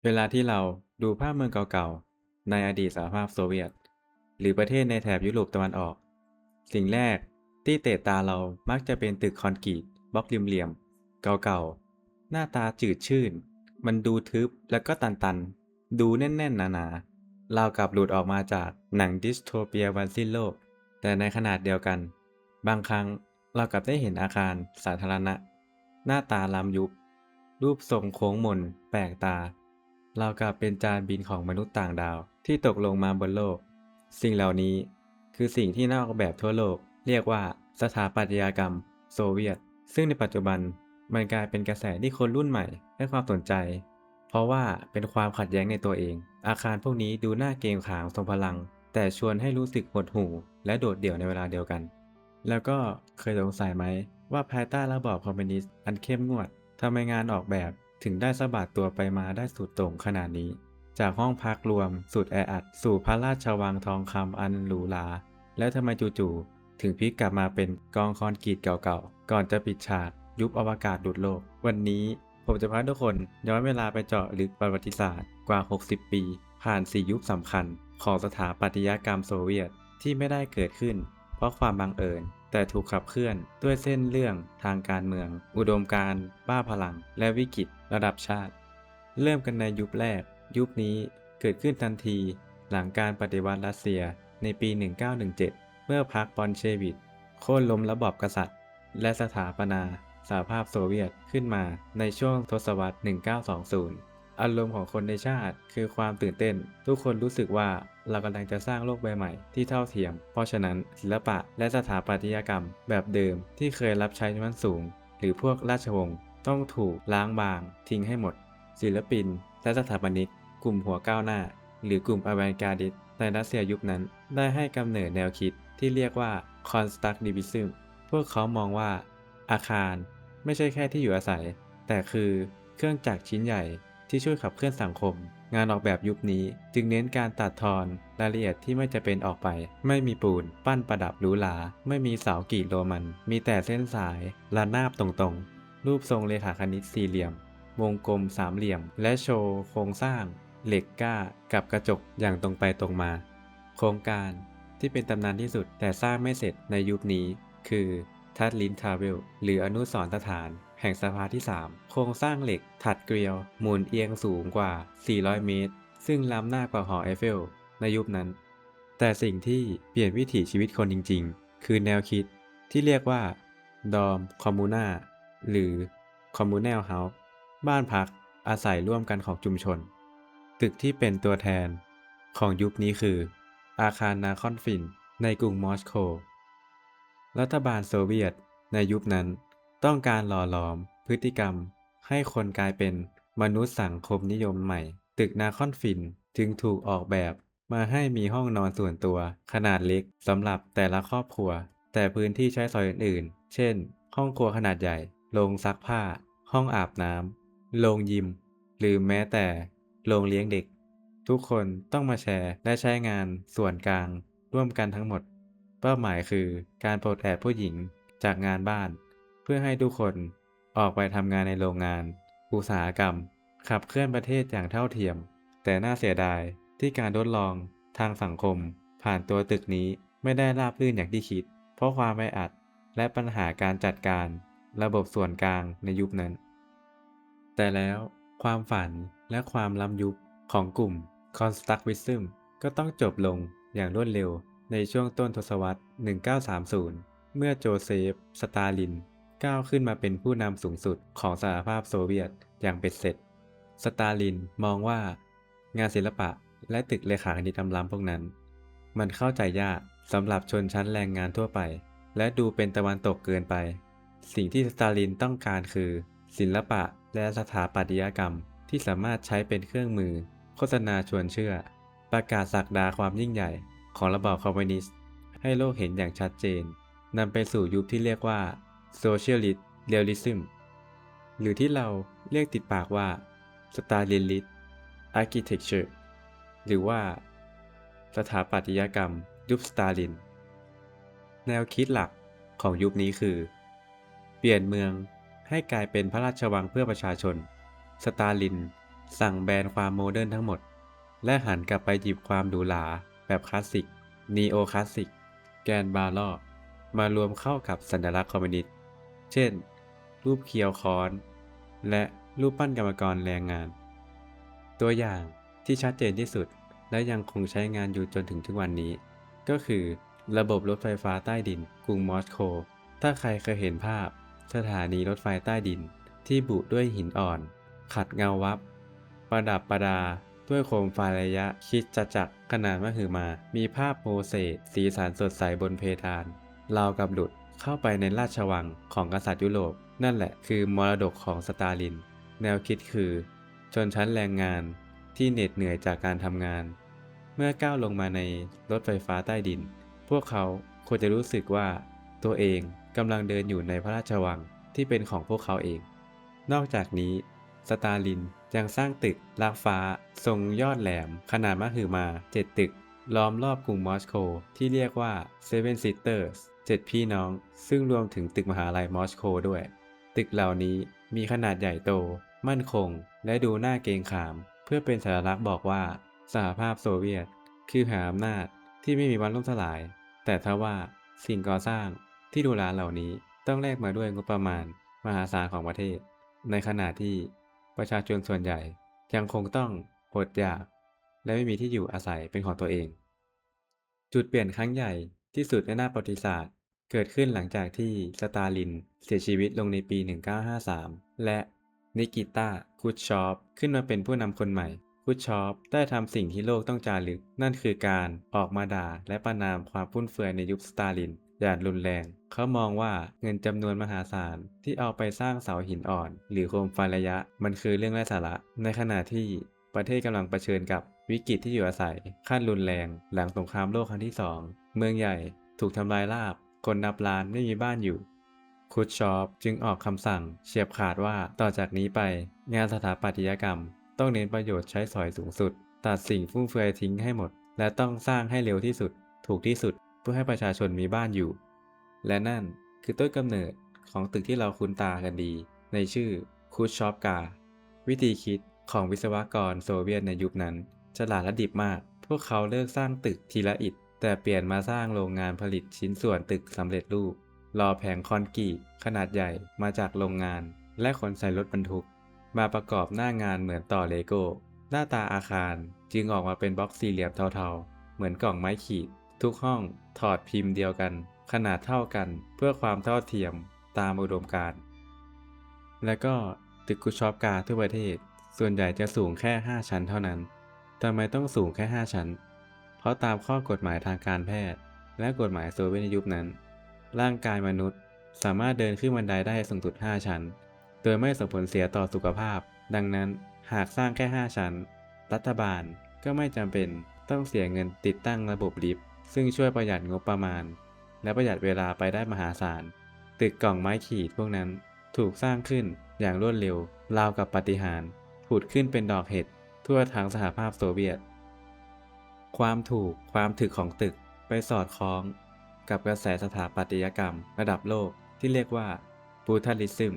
เวลาที่เราดูภาพเมืองเก่าๆในอดีตสหภาพโซเวียตหรือประเทศในแถบยุโรปตะวันออกสิ่งแรกที่เตะตาเรามักจะเป็นตึกคอนกรีตบล็อกเหลี่ยมๆเก่าๆหน้าตาจืดชืดมันดูทึบแล้วก็ตันๆดูแน่นๆหนาๆราวกับหลุดออกมาจากหนังดิสโทเปียวันสิ้นโลกแต่ในขนาดเดียวกันบางครั้งเรากลับได้เห็นอาคารสาธารณะหน้าตาล้ำยุครูปทรงโค้งมนแปลกตา เราวกับเป็นจานบินของมนุษย์ต่างดาวที่ตกลงมาบนโลก สิ่งเหล่านี้คือสิ่งที่นักออกแบบทั่วโลกเรียกว่าสถาปัตยกรรมโซเวียตซึ่งในปัจจุบันมันกลายเป็นกระแสที่คนรุ่นใหม่ให้ความสนใจเพราะว่าเป็นความขัดแย้งในตัวเองอาคารพวกนี้ดูน่าเกรงขามทรงพลังแต่ชวนให้รู้สึกหดหู่และโดดเดี่ยวในเวลาเดียวกันแล้วก็เคยสงสัยไหมว่าภายใต้ระบอบคอมมิวนิสต์อันเข้มงวด ทำไมงานออกแบบถึงได้สะบัดตัวไปมาได้สุดโต่งขนาดนี้ จากห้องพักรวมสุดแออัดสู่พระราชวังทองคำอันหรูหราแล้วทำไมจู่ๆถึงพลิกกลับมาเป็นกองคอนกรีตเก่าๆ ก่อนจะปิดฉากยุบอวกาศหลุดโลก วันนี้ผมจะพาทุกคนย้อนเวลาไปเจาะลึกประวัติศาสตร์กว่า 60 ปี ผ่าน4ยุคสำคัญของสถาปัตยกรรมโซเวียตที่ไม่ได้เกิดขึ้นเพราะความบังเอิญ แต่ถูกขับเคลื่อนด้วยเส้นเรื่องทางการเมืองอุดมการณ์บ้าพลังและวิกฤตระดับชาติเริ่มกันในยุคแรกยุคนี้เกิดขึ้นทันทีหลังการปฏิวัติรัสเซียในปี 1917 เมื่อพรรคบอลเชวิกโค่นล้มระบอบกษัตริย์และสถาปนาสหภาพโซเวียตขึ้นมาในช่วงทศวรรษ 1920 อารมณ์ของคนในชาติคือความตื่นเต้นทุกคนรู้สึกว่าเรากำลังจะสร้างโลกใบใหม่ที่เท่าเทียมเพราะฉะนั้นศิลปะและสถาปัตยกรรมแบบเดิมที่เคยรับใช้ชั้นสูงหรือพวกราชวงศ์ต้องถูกล้างบางทิ้งให้หมดศิลปินและสถาปนิกกลุ่มหัวก้าวหน้าหรือกลุ่มอแวนการ์ดิสต์ในรัสเซียยุคนั้นได้ให้กำเนิดแนวคิดที่เรียกว่า Constructivism พวกเขามองว่าอาคารไม่ใช่แค่ที่อยู่อาศัยแต่คือเครื่องจักรชิ้นใหญ่ ที่ช่วยขับเคลื่อนสังคม งานออกแบบยุคนี้จึงเน้นการตัดทอนรายละเอียดที่ไม่จะเป็นออกไป ไม่มีปูนปั้นประดับหรูหราไม่มีเสากรีดโรมัน มีแต่เส้นสายระนาบตรงๆ รูปทรงเรขาคณิตสี่เหลี่ยม วงกลมสามเหลี่ยม และโชว์โครงสร้างเหล็กกล้ากับกระจกอย่างตรงไปตรงมา โครงการที่เป็นตำนานที่สุดแต่สร้างไม่เสร็จในยุคนี้คือทัดลินทาวเวลหรืออนุสรณ์สถานแห่งสภาที่ 3 โครงสร้างเหล็กถัดเกลียวหมุนเอียงสูงกว่า 400 เมตร ซึ่งล้ำหน้ากว่าหอไอเฟลในยุคนั้น แต่สิ่งที่เปลี่ยนวิถีชีวิตคนจริงๆ คือแนวคิดที่เรียกว่าดอมคอมมูนาหรือคอมมูแนลเฮาส์บ้านพักอาศัยร่วมกันของชุมชน ตึกที่เป็นตัวแทนของยุคนี้คืออาคารนาคอนฟินในกรุงมอสโกรัฐบาลโซเวียตในยุคนั้นต้องการหล่อหลอมพฤติกรรมให้คนกลายเป็นมนุษย์สังคมนิยมใหม่ตึกนาคอนฟินจึงถูกออกแบบมาให้มีห้องนอนส่วนตัวขนาดเล็กสำหรับแต่ละครอบครัวแต่พื้นที่ใช้สอยอื่นๆเช่นห้องครัวขนาดใหญ่โรงซักผ้าห้องอาบน้ำโรงยิมหรือแม้แต่โรงเลี้ยงเด็ก ทุกคนต้องมาแชร์และใช้งานส่วนกลางร่วมกันทั้งหมดเป้าหมายคือการปลดแอกผู้หญิงจากงานบ้านเพื่อให้ทุกคนออกไปทำงานในโรงงานอุตสาหกรรมขับเคลื่อนประเทศอย่างเท่าเทียมแต่น่าเสียดายที่การทดลองทางสังคมผ่านตัวตึกนี้ไม่ได้ราบรื่นอย่างที่คิดเพราะความไม่อัดและปัญหาการจัดการระบบส่วนกลางในยุคนั้น แต่แล้วความฝันและความล้ำยุคของกลุ่ม Constructivism ก็ต้องจบลงอย่างรวดเร็วในช่วงต้นทศวรรษ 1930 เมื่อโจเซฟ สตาลินก้าวขึ้นมาเป็นผู้นำสูงสุดของสหภาพโซเวียตอย่างเป็นเสร็จ สตาลินมองว่างานศิลปะและตึกเรขาคณิตล้ำๆพวกนั้นมันเข้าใจยากสำหรับชนชั้นแรงงานทั่วไปและดูเป็นตะวันตกเกินไป สิ่งที่สตาลินต้องการคือศิลปะและสถาปัตยกรรมที่สามารถใช้เป็นเครื่องมือโฆษณาชวนเชื่อประกาศศักดาความยิ่งใหญ่ของระบอบคอมมิวนิสต์ให้โลกเห็นอย่างชัดเจนนำไปสู่ยุคที่เรียกว่า Socialist Realism หรือที่เราเรียกติดปากว่า Stalinist Architecture หรือว่าสถาปัตยกรรมยุคสตาลินแนวคิดหลักของยุคนี้คือ เปลี่ยนเมืองให้กลายเป็นพระราชวังเพื่อประชาชน สตาลิน สั่งแบนความโมเดิร์นทั้งหมดและหันกลับไปหยิบความหรูหราแบบคลาสสิกนีโอคลาสสิกแกนบาร์ลอกมารวมเข้ากับสัญลักษณ์คอมมิวนิสต์เช่นรูปเคียวค้อนและรูปปั้นกรรมกรแรงงานตัวอย่างที่ชัดเจนที่สุดและยังคงใช้งานอยู่จนถึงทุกวันนี้ก็คือระบบรถไฟฟ้าใต้ดินกรุงมอสโกถ้าใครเคยเห็นภาพสถานีรถไฟใต้ดินที่บุด้วยหินอ่อนขัดเงาวับประดับประดาด้วยโคมไฟระยะคริสตจักรขนาดมหึมามีภาพโมเสกสีสันสดใสบนเพดานราวกับหลุดเข้าไปในราชวังของกษัตริย์ยุโรปนั่นแหละคือมรดกของสตาลินแนวคิดคือชนชั้นแรงงานที่เหน็ดเหนื่อยจากการทำงานเมื่อก้าวลงมาในรถไฟฟ้าใต้ดินพวกเขาควรจะรู้สึกว่าตัวเองกำลังเดินอยู่ในพระราชวังที่เป็นของพวกเขาเองนอกจากนี้สตาลินยังสร้างตึกลากฟ้าทรงยอดแหลมขนาดมหึมา7ตึกล้อมรอบกรุงมอสโกที่เรียกว่า Seven Sisters 7พี่น้องซึ่งรวมถึงตึกมหาลัยมอสโกด้วยตึกเหล่านี้มีขนาดใหญ่โตมั่นคงและดูน่าเกรงขามเพื่อเป็นสัญลักษณ์บอกว่าสหภาพโซเวียตคือมหาอำนาจที่ไม่มีวันล่มสลายแต่ทว่าสิ่งก่อสร้างที่ดูหราเหล่านี้ต้องแลกมาด้วยงบประมาณมหาศาลของประเทศในขณะที่ประชาชนส่วนใหญ่ยังคงต้องอดอยากและไม่มีที่อยู่อาศัยเป็นของตัวเองจุดเปลี่ยนครั้งใหญ่ที่สุดในหน้าประวัติศาสตร์เกิดขึ้นหลังจากที่สตาลินเสียชีวิตลงในปี 1953 และนิกิตาคูชชอฟขึ้นมาเป็นผู้นำคนใหม่คูชชอฟได้ทำสิ่งที่โลกต้องจารึกนั่นคือการออกมาด่าและประณามความฟุ่มเฟือยในยุคสตาลินอย่างรุนแรงเขามองว่าเงินจำนวนมหาศาลที่เอาไปสร้างเสาหินอ่อนหรือโคมไฟระยะมันคือเรื่องไร้สาระในขณะที่ประเทศกำลังเผชิญกับวิกฤตที่อยู่อาศัยขั้นรุนแรงหลังสงครามโลกครั้งที่2เมืองใหญ่ถูกทำลายราบคนนับล้านไม่มีบ้านอยู่คูชชอฟจึงออกคำสั่งเฉียบขาดว่าต่อจากนี้ไปงานสถาปัตยกรรมต้องเน้นประโยชน์ใช้สอยสูงสุดตัดสิ่งฟุ่มเฟือยทิ้งให้หมดและต้องสร้างให้เร็วที่สุดถูกที่สุดเพื่อให้ประชาชนมีบ้านอยู่และนั่นคือต้นกำเนิดของตึกที่เราคุ้นตากันดีในชื่อคูชชอฟกาวิธีคิดของวิศวกรโซเวียตในยุคนั้นฉลาดและดิบมากพวกเขาเลิกสร้างตึกทีละอิฐแต่เปลี่ยนมาสร้างโรงงานผลิตชิ้นส่วนตึกสำเร็จรูปรอแผงคอนกรีตขนาดใหญ่มาจากโรงงานและขนใส่รถบรรทุกมาประกอบหน้างานเหมือนต่อเลโก้หน้าตาอาคารจึงออกมาเป็นบล็อกสี่เหลี่ยมเทาๆเหมือนกล่องไม้ขีดทุกห้องถอดพิมพ์เดียวกันขนาดเท่ากันเพื่อความเท่าเทียมตามอุดมการณ์และก็ตึกคุชชอฟกาทั่วประเทศส่วนใหญ่จะสูงแค่5ชั้นเท่านั้นทำไมต้องสูงแค่5ชั้น เพราะตามข้อกฎหมายทางการแพทย์และกฎหมายโซเวียตในยุคนั้นร่างกายมนุษย์สามารถเดินขึ้นบันไดได้สูงสุด5ชั้นโดยไม่ส่งผลเสียต่อสุขภาพดังนั้นหากสร้างแค่5ชั้นรัฐบาลก็ไม่จำเป็นต้องเสียเงินติดตั้งระบบลิฟต์ซึ่งช่วยประหยัดงบประมาณและประหยัดเวลาไปได้มหาศาลตึกกล่องไม้ขีดพวกนั้นถูกสร้างขึ้นอย่างรวดเร็วราวกับปาฏิหาริย์ผุดขึ้นเป็นดอกเห็ดทั่วทั้งสหภาพโซเวียต ความถูกความถึกของตึกไปสอดคล้องกับกระแสสถาปัตยกรรมระดับโลกที่เรียกว่าบูทัลิซึม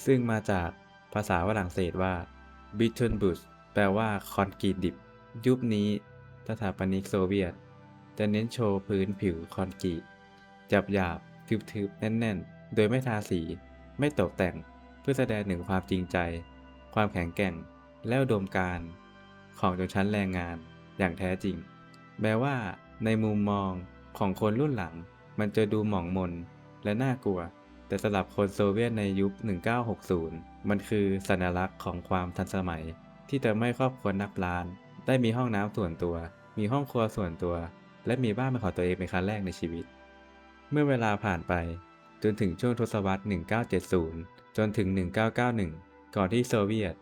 ซึ่งมาจากภาษาฝรั่งเศสว่า Beton Brut แปลว่าคอนกรีตดิบยุคนี้สถาปนิกโซเวียตจะเน้นโชว์พื้นผิวคอนกรีตหยาบทึบๆแน่นๆโดยไม่ทาสีไม่ตกแต่งเพื่อแสดงถึงความจริงใจความแข็งแกร่งและอุดมการณ์ของชนชั้นแรงงาน อย่างแท้จริงแม้ว่าในมุมมองของคนรุ่นหลังมันจะดูหมองมนและน่ากลัวแต่สำหรับคนโซเวียตในยุค 1960 มันคือสัญลักษณ์ของความทันสมัยที่ทำให้ครอบครัวนับล้านได้มีห้องน้ำส่วนตัวมีห้องครัวส่วนตัวและมีบ้านเป็นของตัวเองเป็นครั้งแรกในชีวิตเมื่อเวลาผ่านไปจนถึงช่วงทศวรรษ 1970 จนถึง 1991 ก่อนที่โซเวียต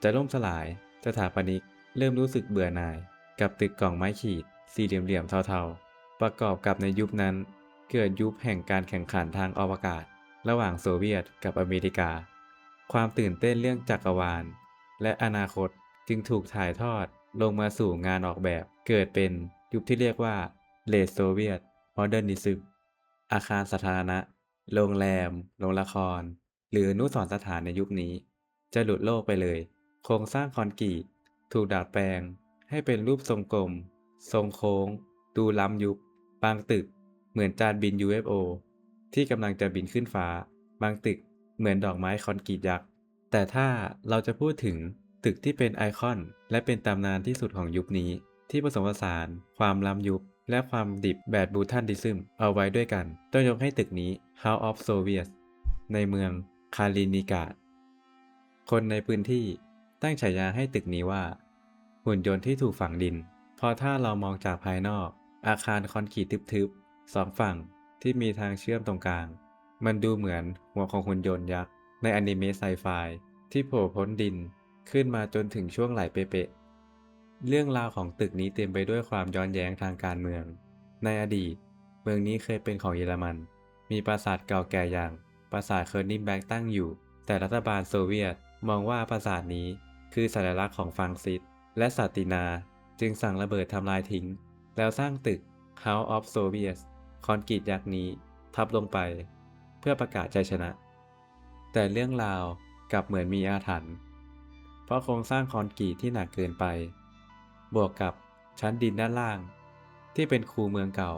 จะล่มสลายสถาปนิกเริ่มรู้สึกเบื่อหน่าย กับตึกกล่องไม้ขีดสี่เหลี่ยมๆเทาๆประกอบกับในยุคนั้นเกิดยุคแห่งการแข่งขันทางอวกาศระหว่างโซเวียตกับอเมริกาความตื่นเต้นเรื่องจักรวาลและอนาคตจึงถูกถ่ายทอดลงมาสู่งานออกแบบเกิดเป็นยุคที่เรียกว่าเลดโซเวียตโมเดิร์นิซึมอาคารสาธารณะโรงแรมโรงละครหรืออนุสรณ์สถานในยุคนี้จะหลุดโลกไปเลย โครงสร้างคอนกรีตถูกดัดแปลงให้เป็นรูปทรงกลม ทรงโค้ง ดูล้ำยุค บางตึกเหมือนจานบิน UFO ที่กำลังจะบินขึ้นฟ้า บางตึกเหมือนดอกไม้คอนกรีตยักษ์ แต่ถ้าเราจะพูดถึงตึกที่เป็นไอคอนและเป็นตำนานที่สุดของยุคนี้ที่ผสมผสานความล้ำยุคและความดิบแบบบูทันดิซึมเอาไว้ด้วยกันต้องยกให้ตึกนี้ House of Soviets ในเมืองคาลินิกราดคนในพื้นที่ตั้งฉายาให้ตึกนี้ว่าหุ่นยนต์ที่ถูกฝังดินเพราะถ้าเรามองจากภายนอกอาคารคอนกรีตทึบๆสองฝั่งที่มีทางเชื่อมตรงกลางมันดูเหมือนหัวของหุ่นยนต์ยักษ์ในอนิเมะไซไฟที่โผล่พ้นดินขึ้นมาจนถึงช่วงไหล่เป๊ะๆเรื่องราวของตึกนี้เต็มไปด้วยความย้อนแย้งทางการเมืองในอดีตเมืองนี้เคยเป็นของเยอรมันมีปราสาทเก่าแก่อย่างปราสาทเคิร์นิงแบกตั้งอยู่แต่รัฐบาลโซเวียตมองว่าปราสาทนี้คือสัญลักษณ์ของฟรังซิสและสตินาจึงสั่งระเบิดทำลายทิ้งแล้วสร้างตึก House of Soviets คอนกรีตยักษ์นี้ทับลงไปเพื่อประกาศชัยชนะ แต่เรื่องราวกลับเหมือนมีอาถรรพ์เพราะโครงสร้างคอนกรีตที่หนักเกินไปบวกกับชั้นดินด้านล่างที่เป็นคูเมืองเก่า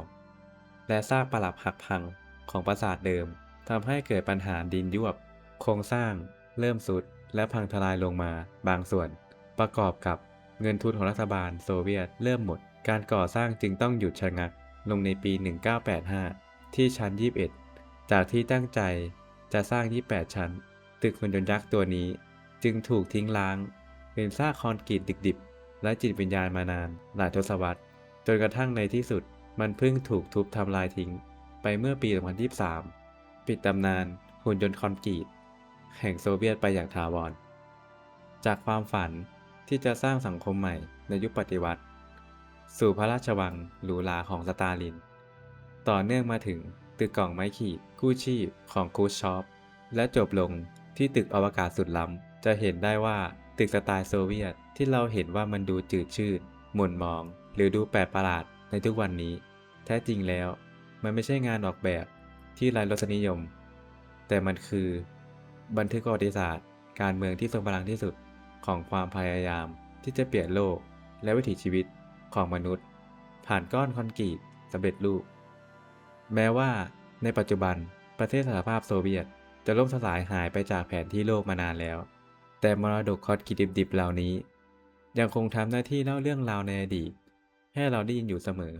และซากปรักหักพังของปราสาทเดิมทำให้เกิดปัญหาดินยวบโครงสร้างเริ่มทรุดและพังทลายลงมาบางส่วนประกอบกับเงินทุนของรัฐบาลโซเวียตเริ่มหมดการก่อสร้างจึงต้องหยุดชะงักลงในปี 1985 ที่ชั้น 21 จากที่ตั้งใจจะสร้าง 28 ชั้นตึกหุ่นยนต์ยักษ์ตัวนี้จึงถูกทิ้งร้างเป็นซากคอนกรีตดิบๆและจิตวิญญาณมานานหลายทศวรรษจนกระทั่งในที่สุดมันเพิ่งถูกทุบทำลายทิ้งไปเมื่อปี 2023 ปิดตำนานหุ่นยนต์คอนกรีตแห่งโซเวียตไปอย่างถาวรจากความฝันที่จะสร้างสังคมใหม่ในยุคปฏิวัติสู่พระราชวังหรูหราของสตาลินต่อเนื่องมาถึงตึกกล่องไม้ขีดกู้ชีพของครูชชอฟและจบลงที่ตึกอวกาศสุดล้ำจะเห็นได้ว่าตึกสไตล์โซเวียตที่เราเห็นว่ามันดูจืดชืดหม่นหมองหรือดูแปลกประหลาดในทุกวันนี้แท้จริงแล้วมันไม่ใช่งานออกแบบที่ไร้รสนิยมแต่มันคือบันทึกประวัติศาสตร์การเมืองที่ทรงพลังที่สุดของความพยายามที่จะเปลี่ยนโลกและวิถีชีวิตของมนุษย์ผ่านก้อนคอนกรีตสำเร็จรูปแม้ว่าในปัจจุบันประเทศสหภาพโซเวียตจะล่มสลายหายไปจากแผนที่โลกมานานแล้วแต่มรดกคอนกรีตดิบๆเหล่านี้ยังคงทำหน้าที่เล่าเรื่องราวในอดีตให้เราได้ยินอยู่เสมอ